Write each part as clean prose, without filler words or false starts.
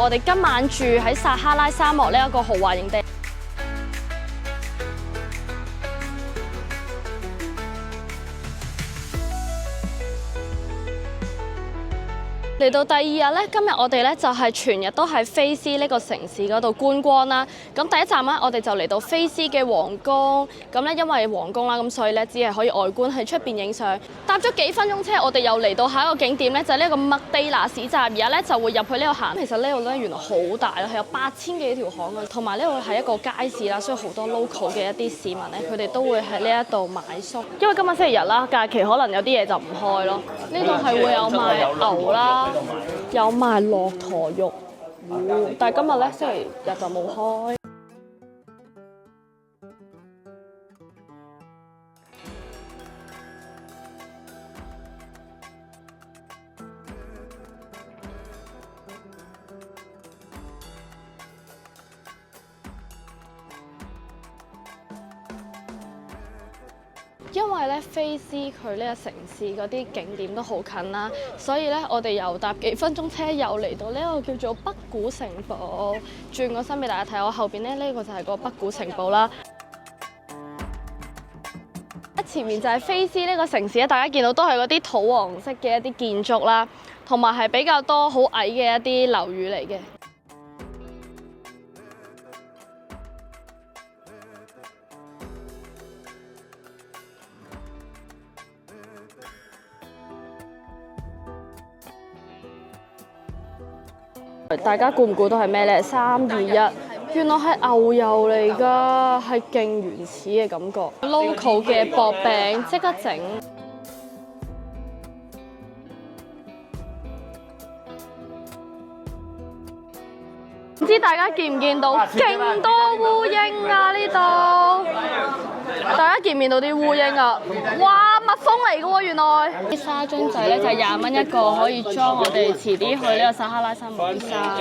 我哋今晚住喺撒哈拉沙漠呢一個豪華營地。嚟到第二日咧，今日我哋咧就係全日都喺菲斯呢個城市嗰度觀光啦。咁第一站咧，我哋就嚟到菲斯嘅皇宮。咁咧，因為皇宮啦，咁所以咧只係可以外觀喺出邊影相。搭咗幾分鐘車，我哋又嚟到下一個景點咧，就係呢個麥地那市集。而家咧就會入去呢度行。其實呢度咧原來好大啦，係有8000幾條巷嘅，同埋呢度係一個街市啦，所以好多 local 嘅一啲市民咧，佢哋都會喺呢一度買餸。因為今日星期日啦，假期可能有啲嘢就唔開咯。呢度係會有賣牛啦。有賣駱駝肉，但係今日咧星期日就冇開。因為咧，菲斯佢呢個城市嗰啲景點都好近啦，所以咧我哋又搭幾分鐘車又嚟到呢個叫做北古城堡。轉個身俾大家睇，我後邊咧呢個就係個北古城堡啦。前面就係菲斯呢個城市咧，大家見到都係嗰啲土黃色嘅一啲建築啦，同埋係比較多好矮嘅一啲樓宇嚟嘅。大家估唔估到係咩咧？3、2、1，原來係牛油嚟㗎，係勁原始嘅感覺。local 嘅薄餅即刻整。唔知大家見唔見到勁多烏蠅啊？呢度大家見唔見到啲烏蠅啊？哇！蜜蜂嚟嘅喎，原來啲沙樽仔咧就係20蚊一個，可以裝我哋遲啲去呢個撒哈拉沙漠啲沙。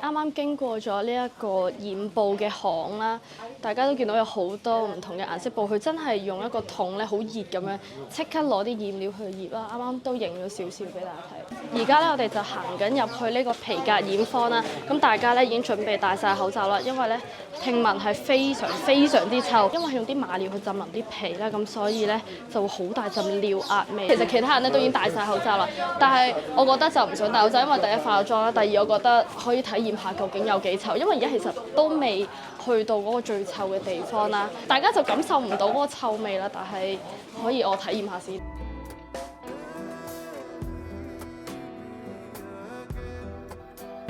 啱啱經過咗呢一個染布嘅行啦，大家都見到有好多唔同嘅顏色布，佢真係用一個桶咧好熱咁樣，即刻攞啲染料去醃啦。啱啱都影咗少少俾大家睇。而家咧我哋就行緊入去呢個皮革染坊啦，咁大家咧已經準備戴晒口罩啦，因為咧聽聞係非常之臭，因為係用啲馬料去浸腍啲皮啦，咁所以咧就會好大陣尿壓味。其實其他人咧都已經戴晒口罩啦，但係我覺得就唔想戴口罩，因為第一化咗妝啦，第二我覺得可以體驗下究竟有幾臭，因為而家其實都未去到嗰個最臭嘅地方啦，大家就感受唔到嗰個臭味啦，但係可以我體驗下先。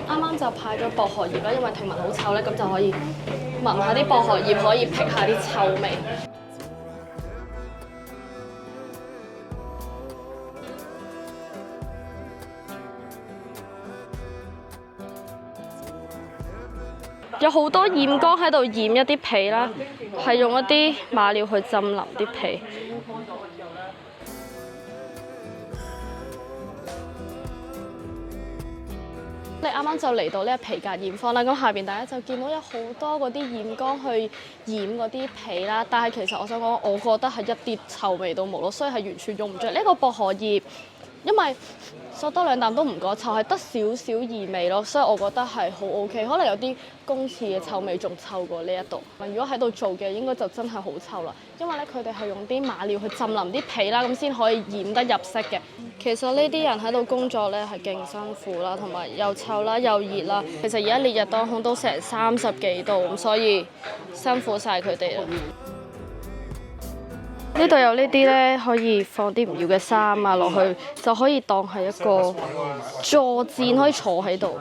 啱啱就派咗薄荷葉啦，因為聽聞好臭咧，咁就可以聞下啲薄荷葉，可以辟下啲臭味。有好多染缸喺度染一啲皮啦，係用一啲馬料去浸腍啲皮。你啱啱就嚟到呢個皮革染坊啦，咁下邊大家就見到有好多嗰啲染缸去染嗰啲皮啦，但係其實我想講，我覺得係一啲臭味都冇咯，所以係完全用唔着呢個薄荷葉。因為嗦多兩啖都唔覺臭，係得少少異味咯，所以我覺得係好 OK。可能有啲公廁嘅臭味仲臭過呢一度。如果喺度做嘅，應該就真係好臭啦。因為咧，佢哋係用啲馬料去浸腍啲皮啦，咁先可以染得入色嘅。其實呢啲人喺度工作咧係勁辛苦啦，同埋又臭啦又熱啦。其實而家烈日當空都成30幾度，咁所以辛苦晒佢哋啦。呢度有呢啲咧，可以放啲唔要嘅衫啊落去，就可以當係一個坐墊，可以坐喺度。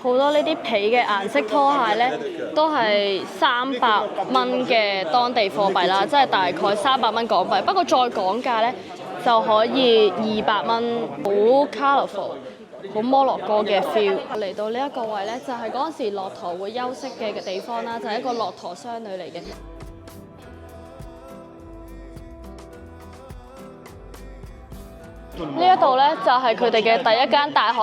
好多呢啲皮嘅顏色拖鞋咧，都係300蚊嘅當地貨幣啦，即係大概300蚊港幣。不過再講價咧，就可以200蚊，好 colourful。好摩洛哥嘅 feel。嚟到呢一個位咧，就係嗰陣時駱駝會休息嘅地方啦，就係一個駱駝商旅嚟嘅。呢一度咧就係佢哋嘅第一間大學。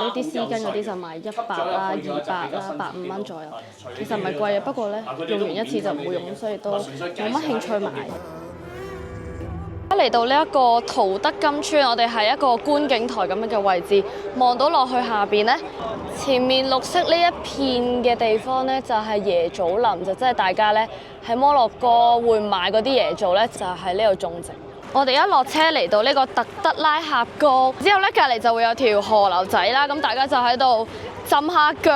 呢啲絲巾嗰啲就賣100啦、200啦、150蚊左右，其實唔係貴嘅，不過咧用完一次就唔會用，所以都冇乜興趣買。嚟到呢一個淘德金村，我哋係一個觀景台咁樣嘅位置，望到落去下邊呢，前面綠色呢一片嘅地方呢，就係椰棗林，就即係大家呢喺摩洛哥會買嗰啲椰棗呢，就喺呢度種植。我哋一落車嚟到呢個特德拉峽谷之後呢，隔離就會有條河流仔啦，咁大家就喺度浸下腳。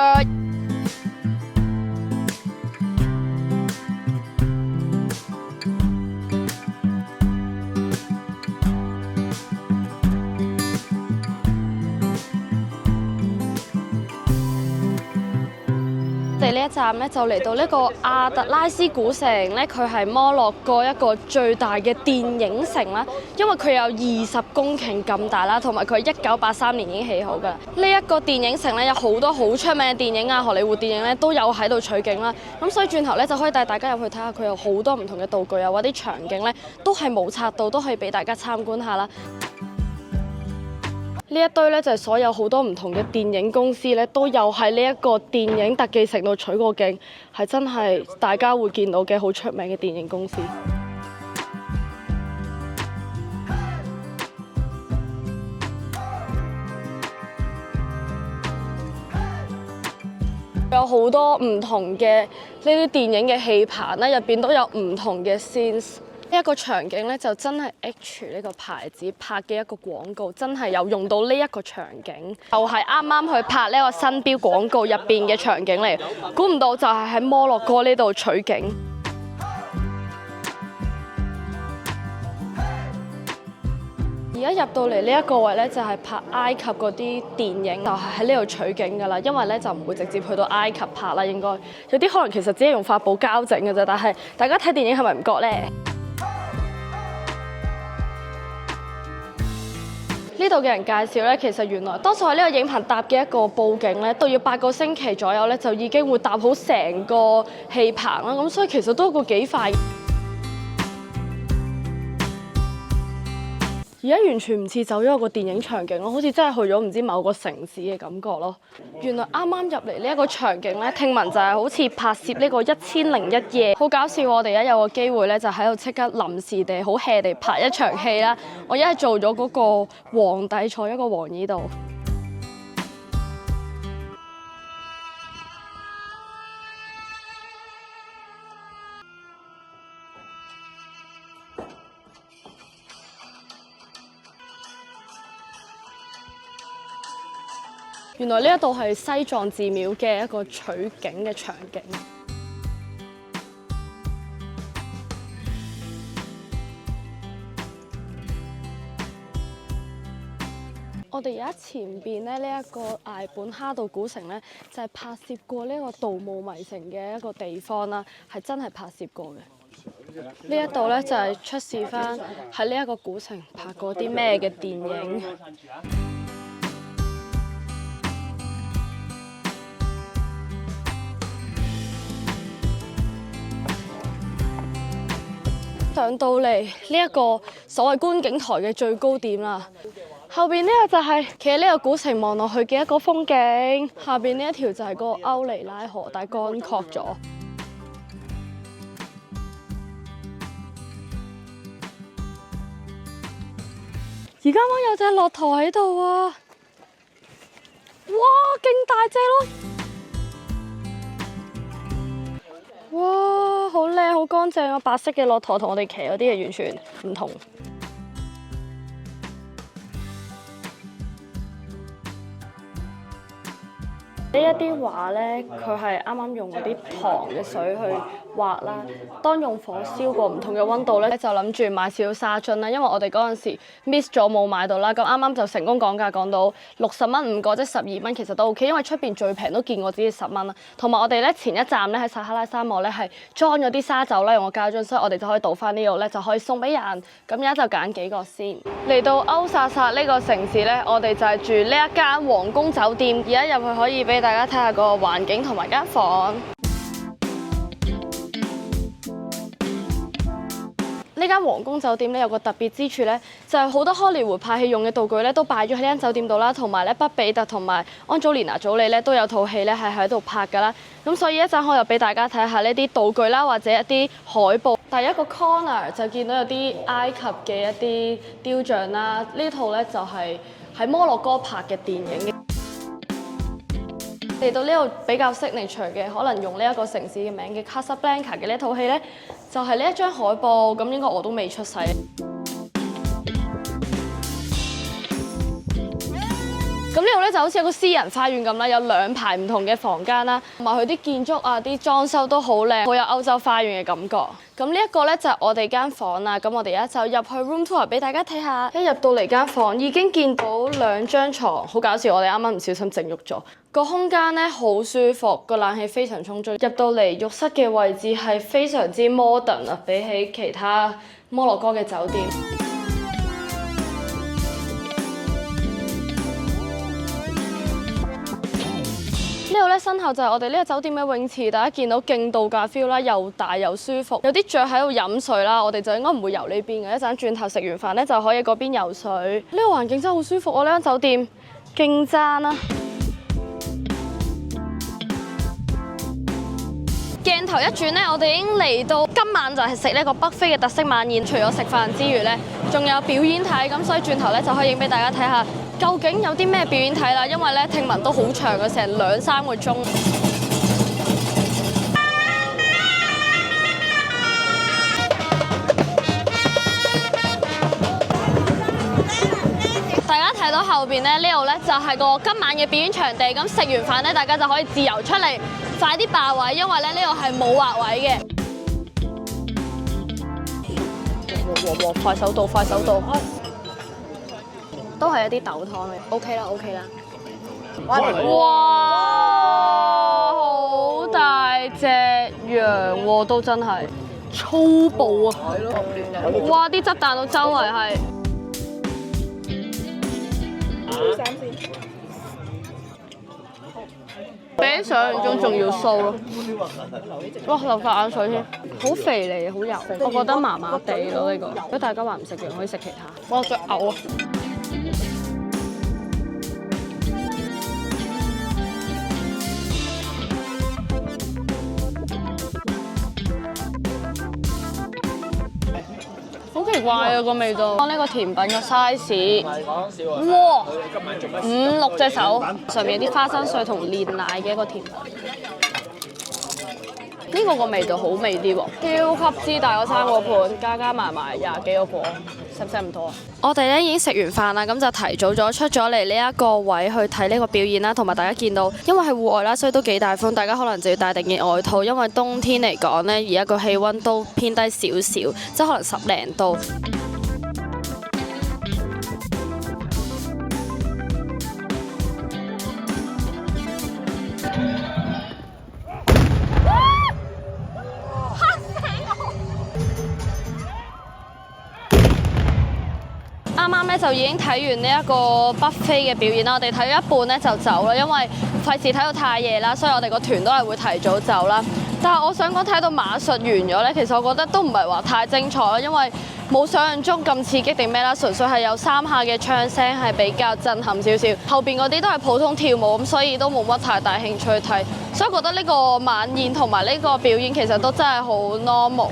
我哋呢一站咧就嚟到呢個亞特拉斯古城咧，佢係摩洛哥一個最大嘅電影城啦，因為佢有20公頃咁大啦，同埋佢1983年已經起好㗎啦。呢一個電影城咧有好多好出名嘅電影啊，荷里活電影咧都有喺度取景啦。咁所以轉頭咧就可以帶大家入去睇下，佢有好多唔同嘅道具啊，或者啲場景咧都係冇拆到，都可以俾大家參觀下啦。呢一堆咧就係所有好多唔同嘅電影公司咧，都有喺呢一個電影特技城度取過景，係真係大家會見到嘅好出名嘅電影公司。有好多唔同嘅呢啲電影嘅戲棚咧，入邊都有唔同嘅 scenes。呢一個場景咧就真係 H 呢個牌子拍嘅一個廣告，真係有用到呢一個場景，就係啱啱去拍呢個新標廣告入邊嘅場景嚟。估唔到就係喺摩洛哥呢度取景。而家入到嚟呢一個位咧，就係拍埃及嗰啲電影，就係喺呢度取景㗎啦。因為咧就唔會直接去到埃及拍啦，應該有啲可能其實只係用發泡膠整嘅啫。但係大家睇電影係咪唔覺咧？呢度嘅人介紹咧，其實原來多數喺呢個影棚搭嘅一個佈景咧，都要8個星期左右咧，就已經會搭好成個戲棚啦。咁所以其實都一個幾快。而家完全唔似走咗一個電影場景咯，好似真係去咗唔知某個城市嘅感覺咯。原來啱啱入嚟呢一個場景咧，聽聞就係好似拍攝呢個1001夜，好搞笑。我哋而家有個機會咧，就喺度即刻臨時地好 hea 地拍一場戲啦。我而家係做咗嗰個皇帝坐一個黃椅度。原來呢一度係西藏寺廟嘅一個取景嘅場景。我哋而家前邊咧呢一個艾本哈道古城咧，就係拍攝過呢個《盜墓迷城》嘅一個地方啦，係真係拍攝過嘅。呢一度咧就係出示翻喺呢一個古城拍過啲咩嘅電影。上到嚟呢一個所謂觀景台嘅最高點啦，後邊呢個就係企喺呢個古城望落去嘅一個風景，下邊呢一條就係嗰個歐尼拉河，但係乾涸咗。而家啱有隻駱駝喺度啊！哇，勁大隻咯！哇，好靚，好乾淨啊！白色嘅駱駝同我哋騎嗰啲係完全唔同。呢一啲畫咧，佢係啱啱用嗰啲糖嘅水去畫啦。當用火燒過唔同嘅溫度咧，就諗住買少少沙樽啦。因為我哋嗰陣時 miss 咗冇買到啦。咁啱啱就成功講價講到60蚊5個，即係12蚊，其實都 OK。因為出邊最平都見過只係10蚊啦。同埋我哋咧前一站咧喺撒哈拉沙漠咧係裝咗啲沙酒啦，用個膠樽，所以我哋就可以倒翻呢度咧，就可以送俾人。咁而家就揀幾個先。嚟到歐薩薩呢個城市咧，我哋就係住呢一間皇宮酒店。而家入去可以俾大家睇下個環境同埋間房。呢間皇宮酒店咧有個特別之處咧，就係好多荷里活拍戲用嘅道具咧都擺咗喺呢間酒店度啦，同埋咧畢比特同埋安祖蓮娜祖莉咧都有套戲咧係喺度拍㗎啦。咁所以一陣我又俾大家睇下呢啲道具啦，或者一啲海報。第一個 corner 就見到有啲埃及嘅一啲雕像啦，呢套咧就係喺摩洛哥拍嘅電影。嚟到呢度比較 signature 嘅，可能用呢一個城市嘅名嘅 Casablanca 嘅呢套戲咧，就係呢一張海報，咁應該我都未出世。咁呢度咧就好似一個私人花園咁啦，有2排唔同嘅房間啦，同埋佢啲建築啊、啲裝修都好靚，好有歐洲花園嘅感覺。咁呢一個咧就係我哋間房啦，咁我哋而家就入去 room tour 俾大家睇下。一入到嚟間房已經見到2張床，好搞笑，我哋啱啱唔小心整喐咗。個空間咧好舒服，個冷氣非常充足。入到嚟浴室嘅位置係非常之 modern 啊，比起其他摩洛哥嘅酒店。呢度咧身後就係我哋呢個酒店嘅泳池，大家見到勁度假 feel 啦，又大又舒服。有啲雀喺度飲水啦，我哋就應該唔會游呢邊嘅。一陣轉頭食完飯咧就可以嗰邊游水。呢個環境真係好舒服啊！呢間酒店勁讚啦。鏡頭一轉咧，我哋已經嚟到今晚就係食呢個北非嘅特色晚宴。除咗食飯之餘咧，仲有表演睇，咁所以轉頭咧就可以影俾大家睇下。究竟有啲咩表演睇啦？因為咧聽聞都好長嘅，成2-3個鐘。大家睇到後邊咧，呢度咧就係個今晚嘅表演場地。咁食完飯咧，大家就可以自由出嚟，快啲霸位，因為咧呢度係冇劃位嘅。哇！快手到，快手到！都係一啲豆湯嚟 ，OK 啦 ，OK 啦。哇！好大隻羊喎，都真係粗暴啊！哇！啲汁彈到周圍係。比想象中仲要酥咯！哇，流晒眼水添，好肥膩，好油，我覺得麻麻地咯呢個。如果大家話唔食嘅，可以食其他。我想嘔啊！好奇怪啊個味道！講呢個甜品嘅 size， 哇，5-6隻手，上面有啲花生碎同煉奶嘅一個甜品。呢個個味道好味啲喎，超級之大個3個盤，加埋20幾個果，使唔使咁多啊？我哋咧已經食完飯啦，咁就提早咗出咗嚟呢一個位去睇呢個表演啦，同埋大家見到，因為係戶外啦，所以都幾大風，大家可能就要帶定件外套，因為冬天嚟講咧，而家個氣温都偏低少少，即係可能10零度。啱啱咧就已經睇完呢一個北非嘅表演啦，我哋睇咗一半咧就走啦，因為費事睇到太夜啦，所以我哋個團都係會提早走啦。但係我想講睇到馬術完咗咧，其實我覺得都唔係話太精彩咯，因為冇想象中咁刺激定咩啦，純粹係有3下嘅槍聲係比較震撼少少，後邊嗰啲都係普通跳舞咁，所以都冇乜太大興趣睇。所以覺得呢個晚宴同埋呢個表演其實都真係好 normal。